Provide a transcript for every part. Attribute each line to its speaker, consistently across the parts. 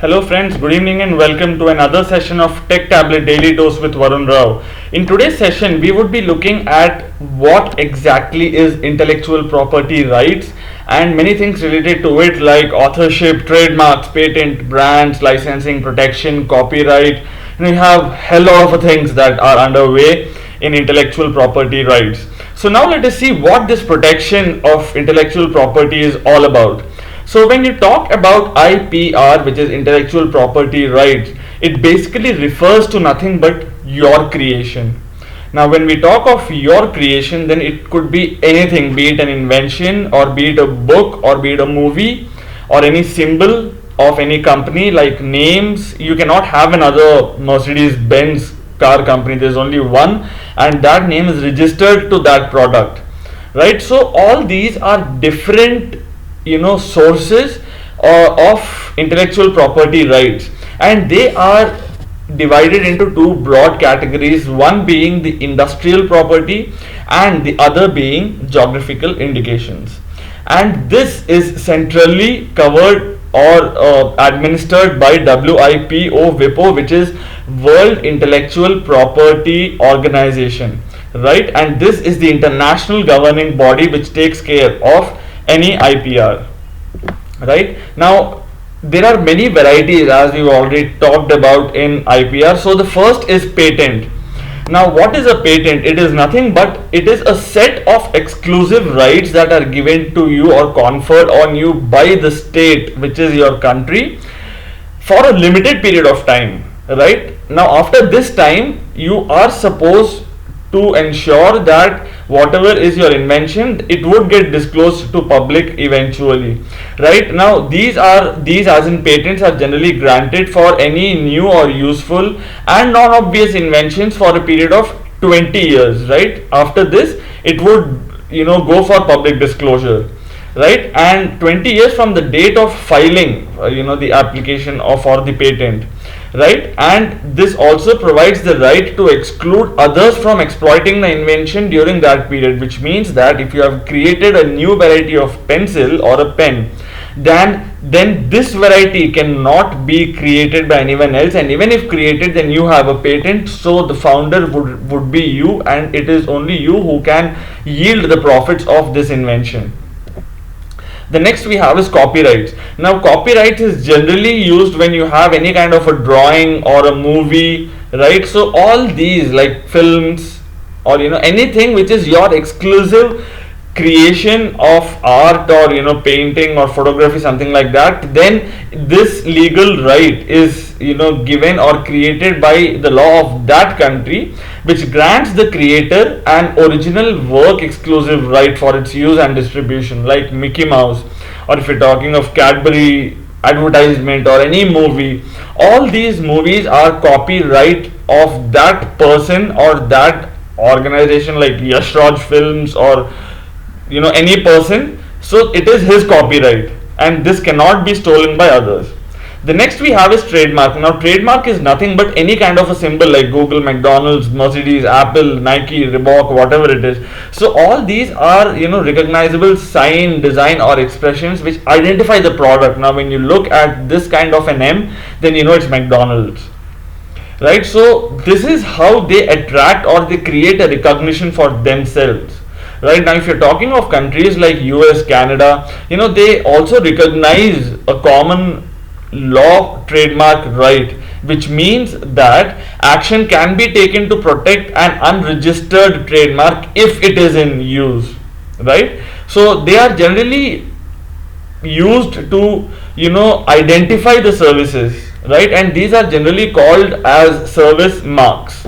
Speaker 1: Hello friends, good evening and welcome to another session of Tech Tablet Daily Dose with Varun Rao. In today's session, we would be looking at what exactly is intellectual property rights and many things related to it like authorship, trademarks, patent, brands, licensing, protection, copyright. We have hell lot of things that are underway in intellectual property rights. So now let us see what this protection of intellectual property is all about. So when you talk about IPR, which is intellectual property rights, it basically refers to nothing but your creation. Now when we talk of your creation, then it could be anything, be it an invention or be it a book or be it a movie or any symbol of any company like names. You cannot have another Mercedes Benz car company. There's only one and that name is registered to that product, right? So all these are different sources of intellectual property rights, and they are divided into two broad categories, one being the industrial property and the other being geographical indications. And this is centrally covered or administered by WIPO, which is World Intellectual Property Organization, right? And this is the international governing body which takes care of any IPR, right? Now there are many varieties as we've already talked about in IPR. So the first is patent. Now what is a patent? It is nothing but it is a set of exclusive rights that are given to you or conferred on you by the state, which is your country, for a limited period of time, right? Now after this time you are supposed to ensure that whatever is your invention, it would get disclosed to public eventually, right? Now these as in patents are generally granted for any new or useful and non-obvious inventions for a period of 20 years, right? After this it would go for public disclosure, right? And 20 years from the date of filing the application of for the patent, right? And this also provides the right to exclude others from exploiting the invention during that period, which means that if you have created a new variety of pencil or a pen, then this variety cannot be created by anyone else, and even if created, then you have a patent, so the founder would be you, and it is only you who can yield the profits of this invention. The next we have is copyrights. Now copyright is generally used when you have any kind of a drawing or a movie, right? So all these like films or anything which is your exclusive creation of art or painting or photography, something like that, then this legal right is given or created by the law of that country, which grants the creator an original work exclusive right for its use and distribution, like Mickey Mouse, or if you're talking of Cadbury advertisement or any movie. All these movies are copyright of that person or that organization, like Yash Raj Films or any person. So it is his copyright and this cannot be stolen by others. The next we have is trademark. Now trademark is nothing but any kind of a symbol like Google, McDonald's, Mercedes, Apple, Nike, Reebok, whatever it is. So all these are recognizable sign, design or expressions which identify the product. Now when you look at this kind of an M, then it's McDonald's, right? So this is how they attract or they create a recognition for themselves. Right now, if you're talking of countries like US, Canada, they also recognize a common law trademark right, which means that action can be taken to protect an unregistered trademark if it is in use, right? So they are generally used to identify the services, right? And these are generally called as service marks.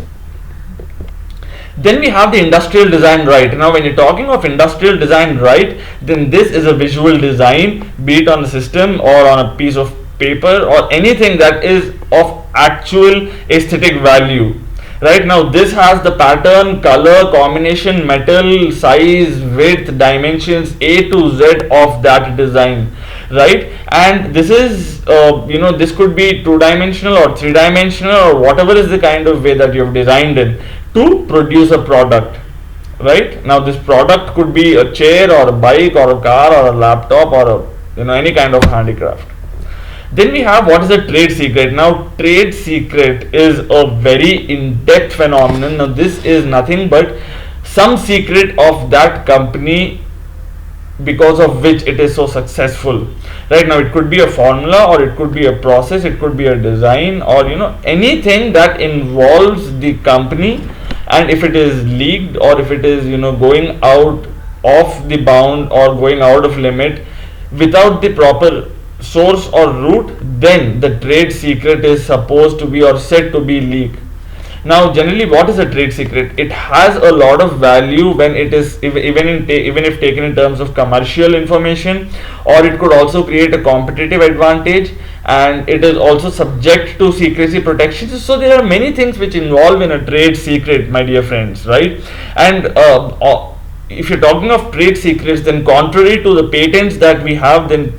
Speaker 1: Then we have the industrial design right. Now when you're talking of industrial design right, then this is a visual design, be it on a system or on a piece of paper or anything that is of actual aesthetic value. Right now this has the pattern, color, combination, metal, size, width, dimensions, A to Z of that design, right? And this is this could be two-dimensional or three-dimensional or whatever is the kind of way that you have designed it to produce a product, right? Now this product could be a chair or a bike or a car or a laptop or a any kind of handicraft. Then we have what is a trade secret. Now, trade secret is a very in-depth phenomenon. Now, this is nothing but some secret of that company because of which it is so successful. Right now, it could be a formula, or it could be a process, it could be a design, or anything that involves the company. And if it is leaked, or if it is going out of the bound or going out of limit without the proper source or route, then the trade secret is supposed to be or said to be leaked. Now, generally, what is a trade secret? It has a lot of value when it is even if taken in terms of commercial information, or it could also create a competitive advantage, and it is also subject to secrecy protections. So there are many things which involve in a trade secret, my dear friends, right? And if you're talking of trade secrets, then contrary to the patents that we have, then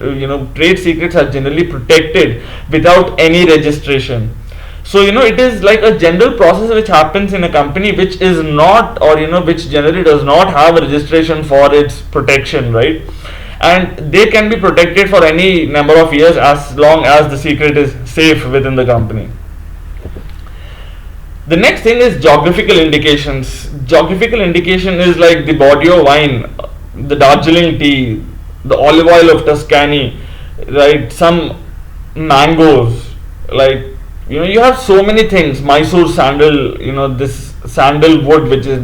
Speaker 1: trade secrets are generally protected without any registration. So it is like a general process which happens in a company which is not, or which generally does not have a registration for its protection, right? And they can be protected for any number of years as long as the secret is safe within the company. The next thing is geographical indications. Geographical indication is like the Bordeaux wine, the Darjeeling tea, the olive oil of Tuscany, right? Some mangoes, like you have so many things. Mysore sandal, this sandalwood which is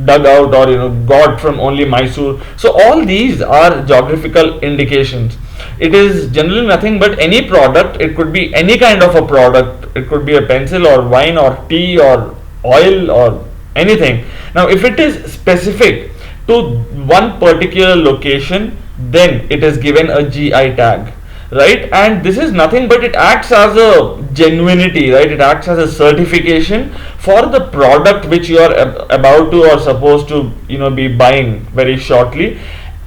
Speaker 1: dug out or got from only Mysore. So all these are geographical indications. It is generally nothing but any product. It could be any kind of a product. It could be a pencil or wine or tea or oil or anything. Now, if it is specific to one particular location, then it is given a GI tag, right? And this is nothing but it acts as a genuinity, right? It acts as a certification for the product which you are about to or supposed to be buying very shortly.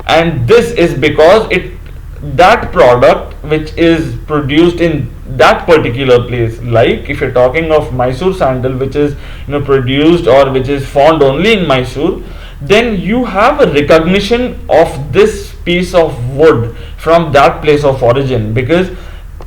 Speaker 1: And this is because that product which is produced in that particular place, like if you're talking of Mysore sandal which is produced or which is found only in Mysore, then you have a recognition of this piece of wood from that place of origin, because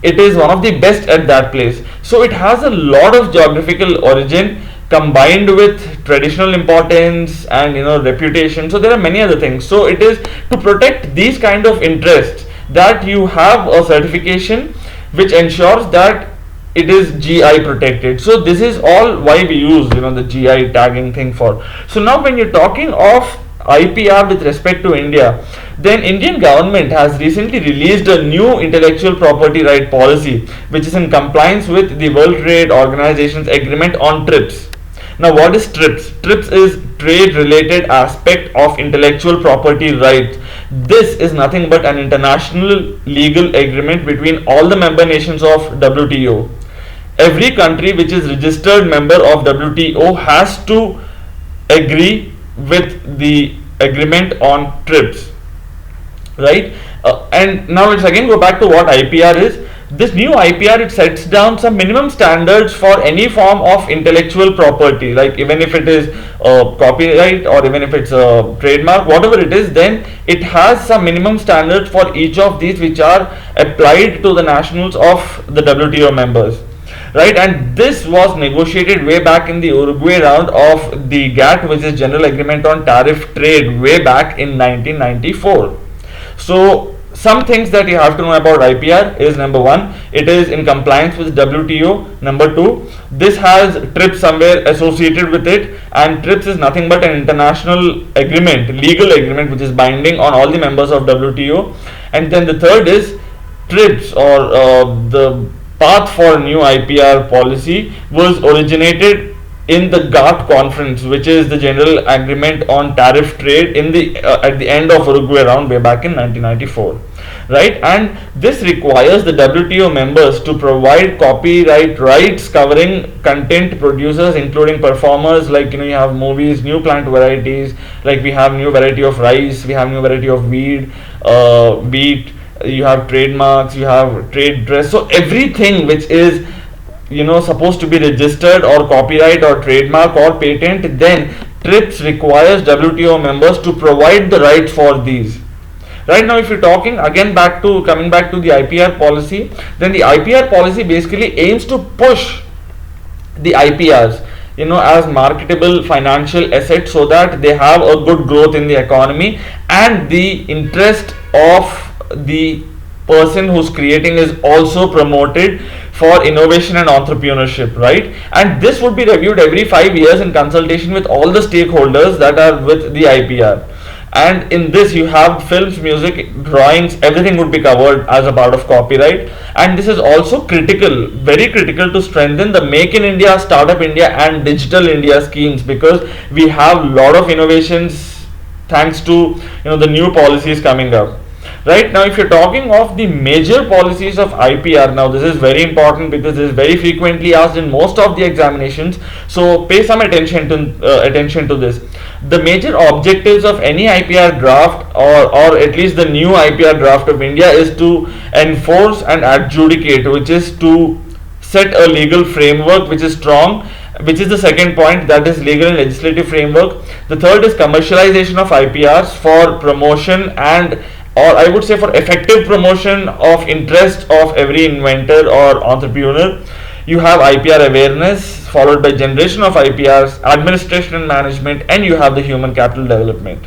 Speaker 1: it is one of the best at that place. So it has a lot of geographical origin combined with traditional importance and reputation. So there are many other things. So it is to protect these kind of interests that you have a certification which ensures that it is GI protected. So this is all why we use the GI tagging thing for. So now when you're talking of IPR with respect to India, then Indian government has recently released a new intellectual property right policy which is in compliance with the World Trade Organization's agreement on TRIPS. Now, what is TRIPS? TRIPS is trade related aspect of intellectual property rights. This is nothing but an international legal agreement between all the member nations of WTO. Every country which is registered member of WTO has to agree with the agreement on TRIPS, right? And now let's again go back to what IPR is. This new IPR, it sets down some minimum standards for any form of intellectual property, like even if it is a copyright or even if it's a trademark, whatever it is, then it has some minimum standards for each of these which are applied to the nationals of the WTO members, right? And this was negotiated way back in the Uruguay round of the GATT, which is General Agreement on Tariff Trade, way back in 1994. So some things that you have to know about IPR is: number one, it is in compliance with WTO. Number two, this has TRIPS somewhere associated with it, and TRIPS is nothing but an international agreement, legal agreement, which is binding on all the members of WTO. And then the third is TRIPS, or the path for new IPR policy, was originated in the GATT conference, which is the General Agreement on Tariff Trade, in the at the end of Uruguay round way back in 1994, right? And this requires the WTO members to provide copyright rights covering content producers, including performers, like you have movies, new plant varieties, like we have new variety of rice, we have new variety of wheat, you have trademarks, you have trade dress. So everything which is supposed to be registered or copyright or trademark or patent, then TRIPS requires WTO members to provide the rights for these, Right now, if you're talking again coming back to the IPR policy, then the IPR policy basically aims to push the IPRs, as marketable financial assets, so that they have a good growth in the economy, and the interest of the person who's creating is also promoted for innovation and entrepreneurship, right? And this would be reviewed every 5 years in consultation with all the stakeholders that are with the IPR. And in this you have films, music, drawings, everything would be covered as a part of copyright. And this is also critical, very critical, to strengthen the Make in India, Startup India and Digital India schemes, because we have a lot of innovations thanks to the new policies coming up. Right now, if you're talking of the major policies of IPR, now this is very important because this is very frequently asked in most of the examinations. So pay some attention to this. The major objectives of any IPR draft, or at least the new IPR draft of India, is to enforce and adjudicate, which is to set a legal framework which is strong, which is the second point, that is legal and legislative framework. The third is commercialization of IPRs for promotion and, or I would say, for effective promotion of interest of every inventor or entrepreneur. You have IPR awareness, followed by generation of IPRs, administration and management, and you have the human capital development.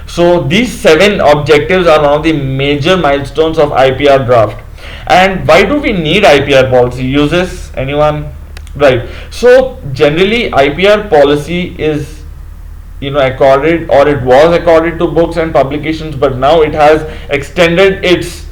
Speaker 1: So these 7 objectives are one of the major milestones of IPR draft. And why do we need IPR policy? Uses? Anyone? Right. So generally IPR policy is accorded, or it was accorded to books and publications, but now it has extended its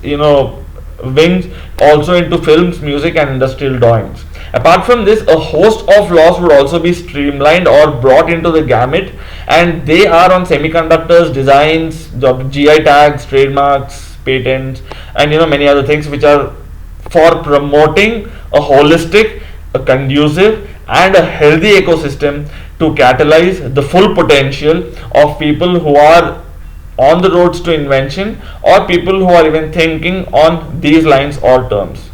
Speaker 1: wings also into films, music and industrial drawings. Apart from this, a host of laws would also be streamlined or brought into the gamut, and they are on semiconductors, designs, GI tags, trademarks, patents, and many other things, which are for promoting a holistic, a conducive and a healthy ecosystem to catalyze the full potential of people who are on the roads to invention, or people who are even thinking on these lines or terms.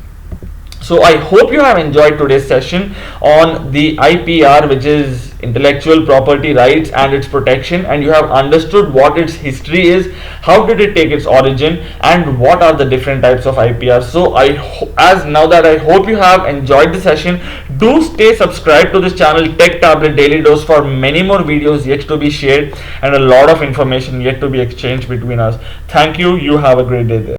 Speaker 1: So I hope you have enjoyed today's session on the IPR, which is intellectual property rights and its protection, and you have understood what its history is, how did it take its origin, and what are the different types of IPR. So I hope you have enjoyed the session. Do stay subscribed to this channel, Tech Tablet Daily Dose, for many more videos yet to be shared and a lot of information yet to be exchanged between us. Thank you. You have a great day there.